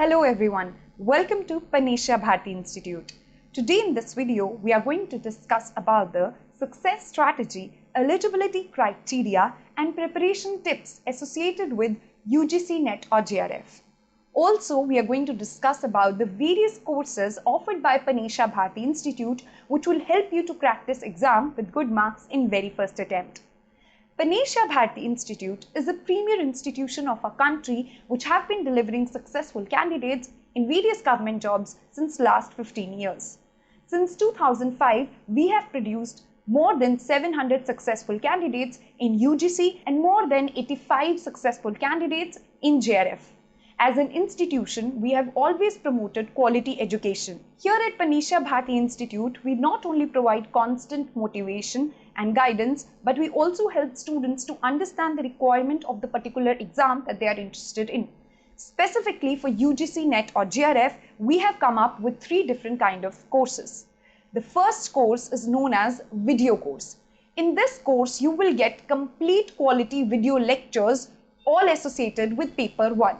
Hello everyone, welcome to Panacea Bharti Institute. Today in this video, we are going to discuss about the success strategy, eligibility criteria and preparation tips associated with UGC NET or JRF. Also, we are going to discuss about the various courses offered by Panacea Bharti Institute which will help you to crack this exam with good marks in very first attempt. Panacea Bharti Institute is a premier institution of our country which have been delivering successful candidates in various government jobs since last 15 years. Since 2005, we have produced more than 700 successful candidates in UGC and more than 85 successful candidates in JRF. As an institution, we have always promoted quality education. Here at Panacea Bharti Institute, we not only provide constant motivation and guidance, but we also help students to understand the requirement of the particular exam that they are interested in. Specifically for UGC NET or JRF, we have come up with 3 different kinds of courses. The first course is known as video course. In this course, you will get complete quality video lectures all associated with paper 1.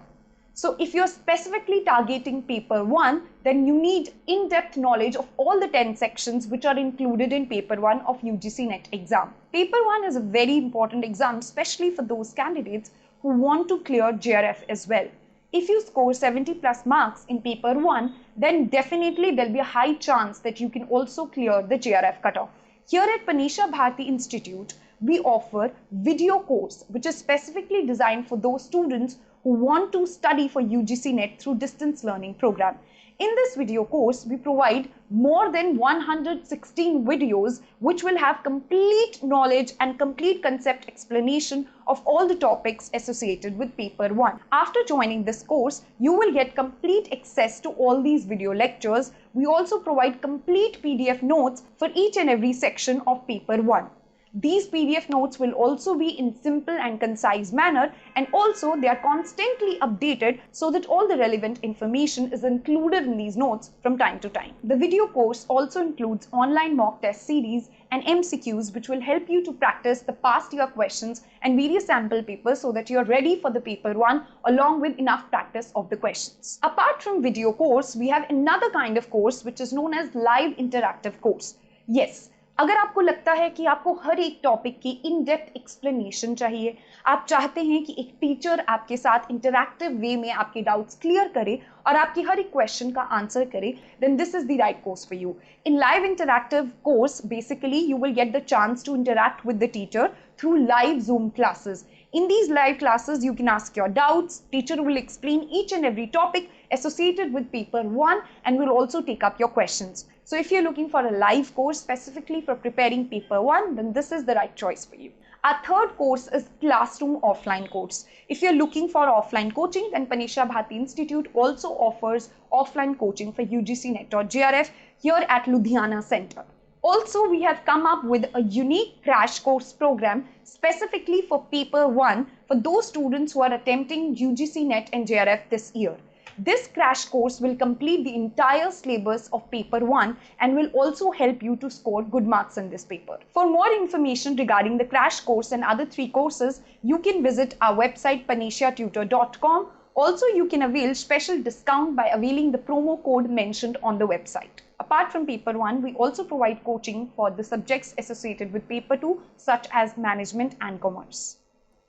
So if you're specifically targeting paper 1, then you need in-depth knowledge of all the 10 sections which are included in paper 1 of UGC NET exam. Paper 1 is a very important exam, especially for those candidates who want to clear JRF as well. If you score 70 plus marks in paper 1, then definitely there'll be a high chance that you can also clear the JRF cutoff. Here at Panacea Bharti Institute, we offer video course which is specifically designed for those students who want to study for UGC NET through distance learning program. In this video course, we provide more than 116 videos which will have complete knowledge and complete concept explanation of all the topics associated with paper 1. After joining this course, you will get complete access to all these video lectures. We also provide complete PDF notes for each and every section of paper 1. These PDF notes will also be in simple and concise manner, and also they are constantly updated so that all the relevant information is included in these notes from time to time. The video course also includes online mock test series and MCQs which will help you to practice the past year questions and various sample papers so that you are ready for the paper 1 along with enough practice of the questions. Apart from video course, we have another kind of course which is known as live interactive course. Yes, अगर आपको लगता है कि आपको हर एक topic की in depth explanation चाहिए, आप चाहते हैं कि एक टीचर आपके साथ इंटरैक्टिव वे में आपके डाउट्स क्लियर करे और आपकी हर एक क्वेश्चन का आंसर करे, then this is the right course for you. In live interactive course, basically you will get the chance to interact with the teacher through live Zoom classes. In these live classes, you can ask your doubts, teacher will explain each and every topic associated with paper 1 and will also take up your questions. So if you're looking for a live course specifically for preparing paper 1, then this is the right choice for you. Our third course is classroom offline course. If you're looking for offline coaching, then Panacea Bharti Institute also offers offline coaching for UGC NET or JRF here at Ludhiana Center. Also, we have come up with a unique crash course program specifically for paper 1 for those students who are attempting UGC NET and JRF this year. This crash course will complete the entire syllabus of paper 1 and will also help you to score good marks in this paper. For more information regarding the crash course and other 3 courses, you can visit our website PanaceaTutor.com. Also, you can avail special discount by availing the promo code mentioned on the website. Apart from paper 1, we also provide coaching for the subjects associated with paper 2 such as management and commerce.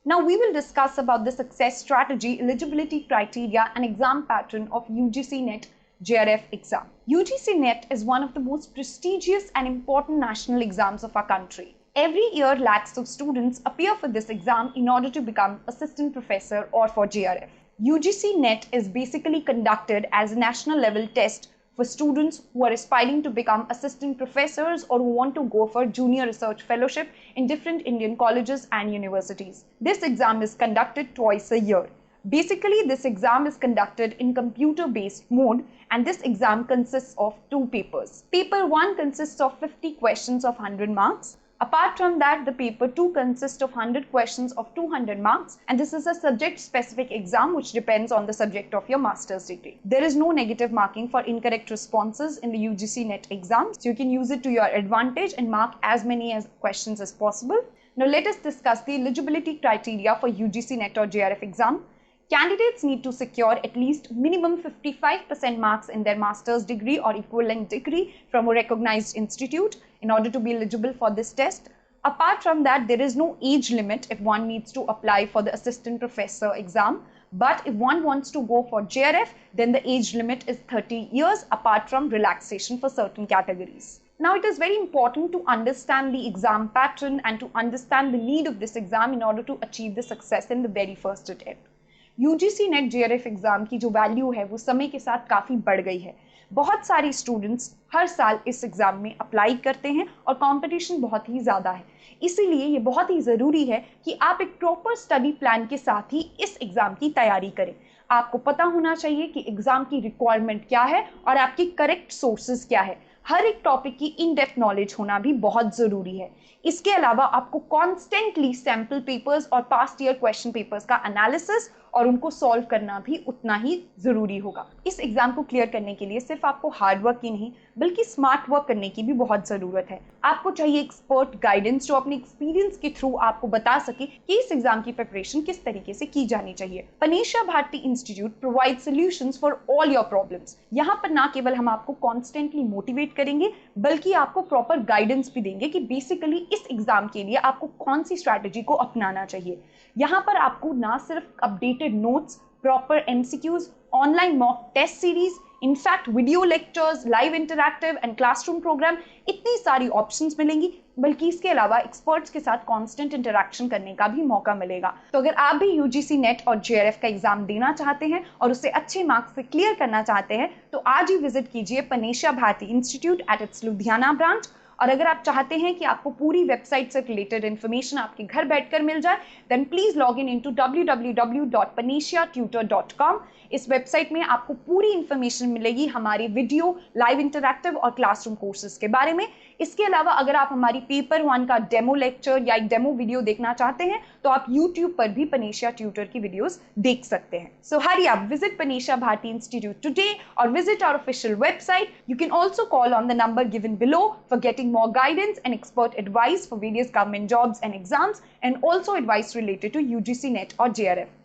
Now we will discuss about the success strategy, eligibility criteria and exam pattern of UGC NET JRF exam. UGC NET is one of the most prestigious and important national exams of our country. Every year lakhs of students appear for this exam in order to become assistant professor or for JRF. UGC NET is basically conducted as a national level test for students who are aspiring to become assistant professors or who want to go for junior research fellowship in different Indian colleges and universities. This exam is conducted twice a year. Basically, this exam is conducted in computer-based mode and this exam consists of 2 papers. Paper 1 consists of 50 questions of 100 marks. Apart from that, the paper 2 consists of 100 questions of 200 marks and this is a subject-specific exam which depends on the subject of your master's degree. There is no negative marking for incorrect responses in the UGC NET exam, so you can use it to your advantage and mark as many questions as possible. Now let us discuss the eligibility criteria for UGC NET or JRF exam. Candidates need to secure at least minimum 55% marks in their master's degree or equivalent degree from a recognized institute in order to be eligible for this test. Apart from that, there is no age limit if one needs to apply for the assistant professor exam. But if one wants to go for JRF, then the age limit is 30 years apart from relaxation for certain categories. Now, it is very important to understand the exam pattern and to understand the need of this exam in order to achieve the success in the very first attempt. UGC net JRF exam की जो value है वो समय के साथ काफ़ी बढ़ गई है। बहुत सारे स्टूडेंट्स हर साल इस एग्जाम में अप्लाई करते हैं और कंपटीशन बहुत ही ज़्यादा है। इसीलिए ये बहुत ही ज़रूरी है कि आप एक प्रॉपर स्टडी प्लान के साथ ही इस एग्जाम की तैयारी करें। आपको पता होना चाहिए कि एग्जाम की रिक्वायरमेंट क्या है और आपकी करेक्ट सोर्सेज क्या है। हर एक टॉपिक की इन डेप्थ नॉलेज होना भी बहुत ज़रूरी है। इसके अलावा आपको कॉन्स्टेंटली सैम्पल पेपर्स और पास्ट ईयर क्वेश्चन पेपर्स का एनालिसिस और उनको सॉल्व करना भी उतना ही ज़रूरी होगा। इस एग्जाम को क्लियर करने के लिए सिर्फ आपको हार्ड वर्क की नहीं बल्कि स्मार्ट वर्क करने की भी बहुत ज़रूरत है। आपको चाहिए एक्सपर्ट गाइडेंस जो अपने एक्सपीरियंस के थ्रू आपको बता सके कि इस एग्जाम की प्रिपरेशन किस तरीके से की जानी चाहिए। Panacea Bharti institute provide solutions for all your problems. यहाँ पर ना केवल हम आपको कॉन्स्टेंटली मोटिवेट करेंगे बल्कि आपको प्रॉपर गाइडेंस भी देंगे कि बेसिकली इस एग्जाम के लिए आपको कौन सी स्ट्रैटेजी को अपनाना चाहिए। यहाँ पर आपको ना सिर्फ updated notes, proper MCQs, online mock test series, in fact video lectures, live interactive and classroom program, इतनी सारी ऑप्शंस मिलेंगी, बल्कि इसके अलावा एक्सपर्ट्स के साथ कांस्टेंट इंटरैक्शन करने का भी मौका मिलेगा। तो अगर आप भी UGC नेट और JRF का एग्जाम देना चाहते हैं और उसे अच्छे मार्क्स से क्लियर करना चाहते हैं तो आज ही विजिट कीजिए Panacea Bharti institute at its Ludhiana branch. और अगर आप चाहते हैं कि आपको पूरी वेबसाइट से रिलेटेड इन्फॉर्मेशन आपके घर बैठकर मिल जाए then please log in into www.PanaceaTutor.com। इस वेबसाइट में आपको पूरी इन्फॉर्मेशन मिलेगी हमारे वीडियो, लाइव इंटरैक्टिव और क्लासरूम कोर्सेज के बारे में। इसके अलावा अगर आप हमारी पेपर 1 का डेमो लेक्चर या एक डेमो वीडियो देखना चाहते हैं तो आप YouTube पर भी पनेशिया ट्यूटर की वीडियोस देख सकते हैं। So hurry up, visit Panacea Bharti institute today और visit our official website. You can also call on the number given below for getting more guidance and expert advice for various government jobs and exams and also advice related to UGC NET or JRF.